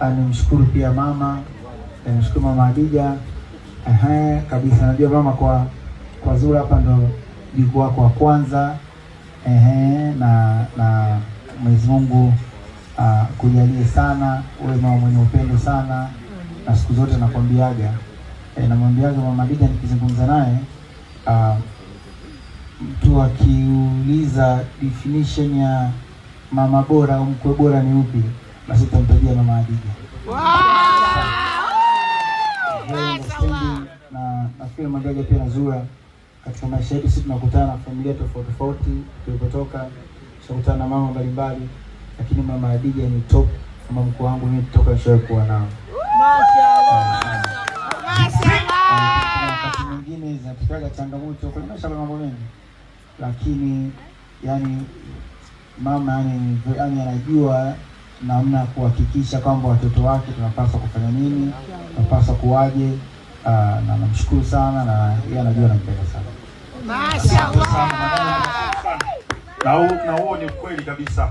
nimshukuru pia mama, nimshukuru mama Hadija. Kabisa najua mama kwa Zura hapa ndo juku wako wa kwanza. Na Mwenyezi Mungu kujalie sana, uwe mama mwenye upendo sana, na siku zote nakwambiaga namwambiaga mama Hadija nikizungumza naye, mtu akiuliza definition ya mama bora au mkwe bora ni upi, basi tutamtajia mama Hadija. Na nafikiri mwangaja pia na Zura katika maisha yetu sisi tunakutana na familia tofauti tofauti tulipotoka, tunakutana na mama mbalimbali, lakini mama Hadija ni top kama mkwe wangu mimi kutoka nishawahi kuwa nao. Mashaallah. Wakati mwingine zinatokea changamoto kwa maisha kwa mambo mengi, lakini yani mama yani anajua namna kuhakikisha kwamba watoto wake tunapaswa kufanya nini, tunapaswa kuwaje. Na namshukuru sana, na yeye anajua nampenda sana. Mashaallah. Na huo ni kweli kabisa.